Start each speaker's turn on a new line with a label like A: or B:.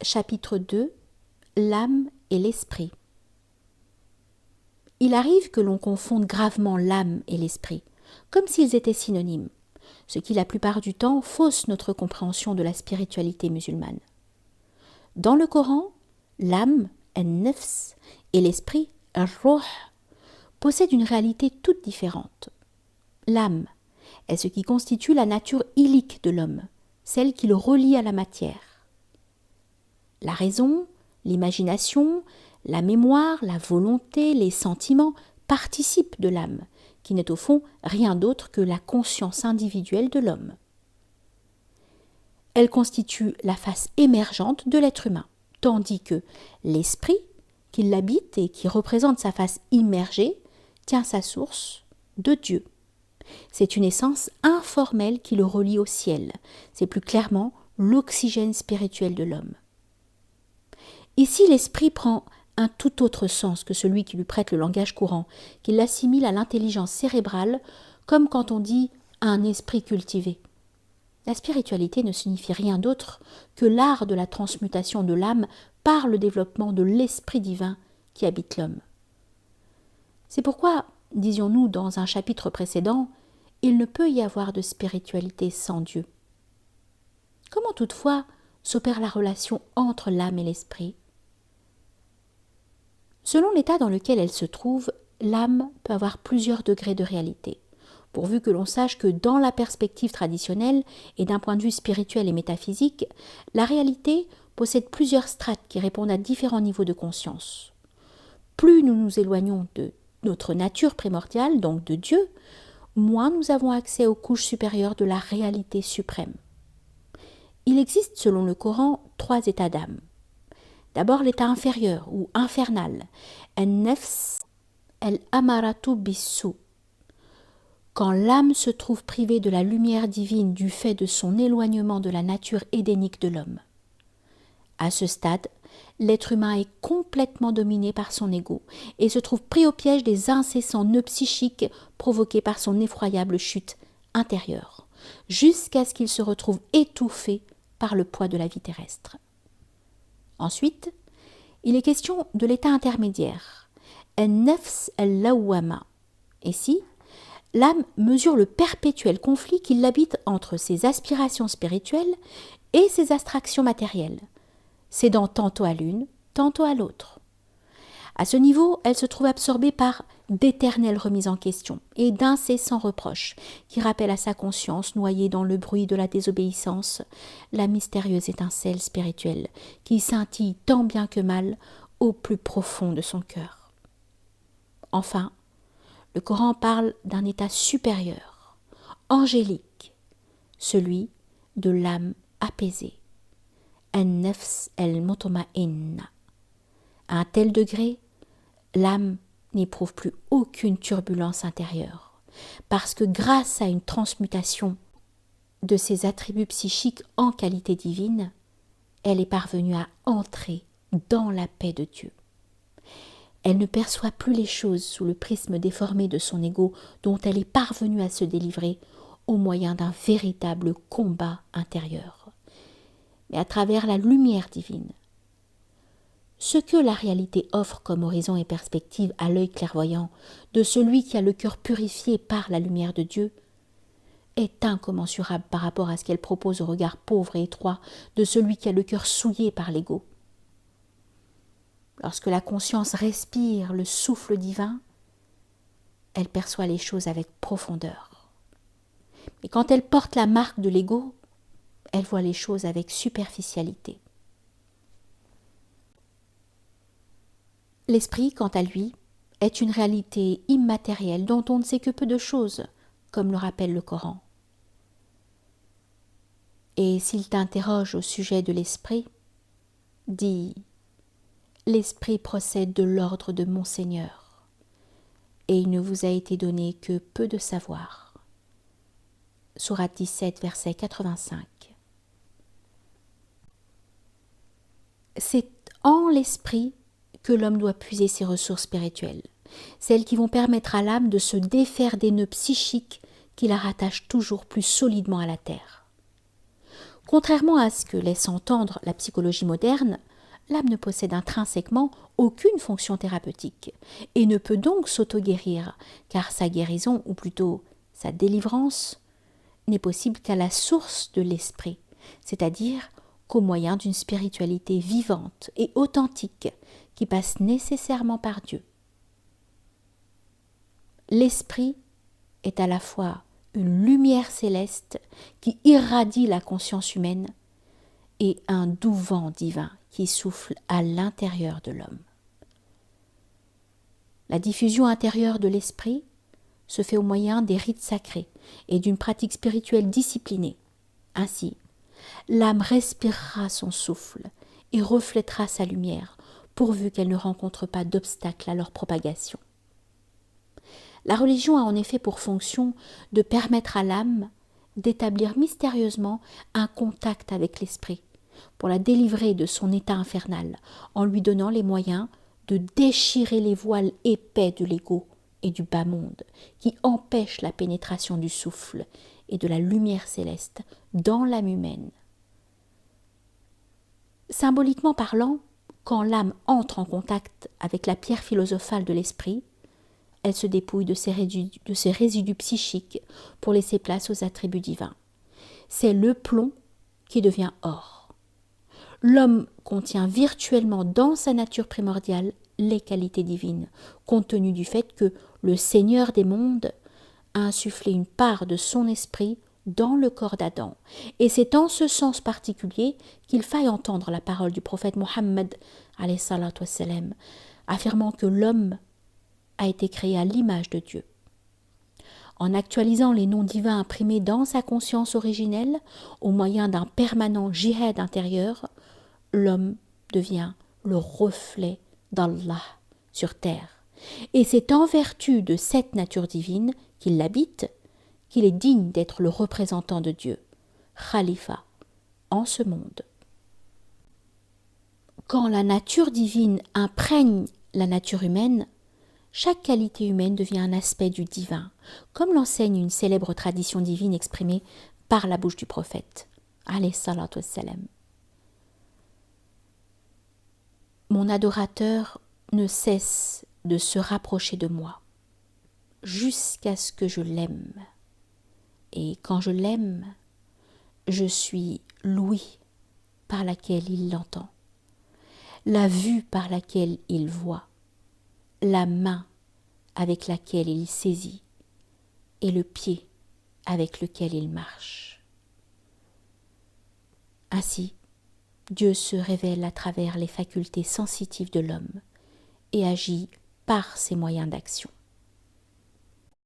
A: Chapitre 2. L'âme et l'esprit. Il arrive que l'on confonde gravement l'âme et l'esprit, comme s'ils étaient synonymes, ce qui la plupart du temps fausse notre compréhension de la spiritualité musulmane. Dans le Coran, l'âme, an-nafs, et l'esprit, ar-ruh, possèdent une réalité toute différente. L'âme est ce qui constitue la nature illique de l'homme, celle qui le relie à la matière. La raison, l'imagination, la mémoire, la volonté, les sentiments participent de l'âme, qui n'est au fond rien d'autre que la conscience individuelle de l'homme. Elle constitue la face émergente de l'être humain, tandis que l'esprit, qui l'habite et qui représente sa face immergée, tient sa source de Dieu. C'est une essence informelle qui le relie au ciel. C'est plus clairement l'oxygène spirituel de l'homme. Ici, l'esprit prend un tout autre sens que celui qui lui prête le langage courant, qui l'assimile à l'intelligence cérébrale, comme quand on dit « un esprit cultivé ». La spiritualité ne signifie rien d'autre que l'art de la transmutation de l'âme par le développement de l'esprit divin qui habite l'homme. C'est pourquoi, disions-nous dans un chapitre précédent, il ne peut y avoir de spiritualité sans Dieu. Comment toutefois s'opère la relation entre l'âme et l'esprit ? Selon l'état dans lequel elle se trouve, l'âme peut avoir plusieurs degrés de réalité, pourvu que l'on sache que dans la perspective traditionnelle et d'un point de vue spirituel et métaphysique, la réalité possède plusieurs strates qui répondent à différents niveaux de conscience. Plus nous nous éloignons de notre nature primordiale, donc de Dieu, moins nous avons accès aux couches supérieures de la réalité suprême. Il existe, selon le Coran, 3 états d'âme. D'abord l'état inférieur ou infernal, an-nafs al-amaratu bis-su. Quand l'âme se trouve privée de la lumière divine du fait de son éloignement de la nature édénique de l'homme. À ce stade, l'être humain est complètement dominé par son ego et se trouve pris au piège des incessants nœuds psychiques provoqués par son effroyable chute intérieure, jusqu'à ce qu'il se retrouve étouffé par le poids de la vie terrestre. Ensuite, il est question de l'état intermédiaire, an-nafs al-lawwama. Ici, l'âme mesure le perpétuel conflit qui l'habite entre ses aspirations spirituelles et ses abstractions matérielles, cédant tantôt à l'une, tantôt à l'autre. À ce niveau, elle se trouve absorbée par d'éternelles remises en question et d'incessants reproches qui rappellent à sa conscience, noyée dans le bruit de la désobéissance, la mystérieuse étincelle spirituelle qui scintille tant bien que mal au plus profond de son cœur. Enfin, le Coran parle d'un état supérieur, angélique, celui de l'âme apaisée, an-nafs al-mutma'inna. À un tel degré, l'âme n'éprouve plus aucune turbulence intérieure, parce que grâce à une transmutation de ses attributs psychiques en qualité divine, elle est parvenue à entrer dans la paix de Dieu. Elle ne perçoit plus les choses sous le prisme déformé de son ego dont elle est parvenue à se délivrer au moyen d'un véritable combat intérieur, mais à travers la lumière divine. Ce que la réalité offre comme horizon et perspective à l'œil clairvoyant de celui qui a le cœur purifié par la lumière de Dieu est incommensurable par rapport à ce qu'elle propose au regard pauvre et étroit de celui qui a le cœur souillé par l'ego. Lorsque la conscience respire le souffle divin, elle perçoit les choses avec profondeur. Mais quand elle porte la marque de l'ego, elle voit les choses avec superficialité. L'esprit, quant à lui, est une réalité immatérielle dont on ne sait que peu de choses, comme le rappelle le Coran. Et s'il t'interroge au sujet de l'esprit, dis « L'esprit procède de l'ordre de mon Seigneur, et il ne vous a été donné que peu de savoir. » Sourate 17, verset 85. C'est en l'esprit que l'homme doit puiser ses ressources spirituelles, celles qui vont permettre à l'âme de se défaire des nœuds psychiques qui la rattachent toujours plus solidement à la terre. Contrairement à ce que laisse entendre la psychologie moderne, l'âme ne possède intrinsèquement aucune fonction thérapeutique et ne peut donc s'auto-guérir, car sa guérison, ou plutôt sa délivrance, n'est possible qu'à la source de l'esprit, c'est-à-dire qu'au moyen d'une spiritualité vivante et authentique qui passe nécessairement par Dieu. L'esprit est à la fois une lumière céleste qui irradie la conscience humaine et un doux vent divin qui souffle à l'intérieur de l'homme. La diffusion intérieure de l'esprit se fait au moyen des rites sacrés et d'une pratique spirituelle disciplinée. Ainsi, l'âme respirera son souffle et reflètera sa lumière, pourvu qu'elle ne rencontre pas d'obstacle à leur propagation. La religion a en effet pour fonction de permettre à l'âme d'établir mystérieusement un contact avec l'esprit, pour la délivrer de son état infernal, en lui donnant les moyens de déchirer les voiles épais de l'ego et du bas monde, qui empêchent la pénétration du souffle et de la lumière céleste dans l'âme humaine. Symboliquement parlant, quand l'âme entre en contact avec la pierre philosophale de l'esprit, elle se dépouille de ses résidus psychiques pour laisser place aux attributs divins. C'est le plomb qui devient or. L'homme contient virtuellement dans sa nature primordiale les qualités divines, compte tenu du fait que le Seigneur des mondes a insufflé une part de son esprit dans le corps d'Adam. Et c'est en ce sens particulier qu'il faille entendre la parole du prophète Mohammed, affirmant que l'homme a été créé à l'image de Dieu. En actualisant les noms divins imprimés dans sa conscience originelle, au moyen d'un permanent jihad intérieur, l'homme devient le reflet d'Allah sur terre. Et c'est en vertu de cette nature divine qu'il l'habite qu'il est digne d'être le représentant de Dieu, Khalifa, en ce monde. Quand la nature divine imprègne la nature humaine, chaque qualité humaine devient un aspect du divin, comme l'enseigne une célèbre tradition divine exprimée par la bouche du prophète, alayhi salatu wassalam. Mon adorateur ne cesse de se rapprocher de moi, jusqu'à ce que je l'aime. Et quand je l'aime, je suis l'ouïe par laquelle il l'entend, la vue par laquelle il voit, la main avec laquelle il saisit et le pied avec lequel il marche. Ainsi, Dieu se révèle à travers les facultés sensitives de l'homme et agit par ses moyens d'action.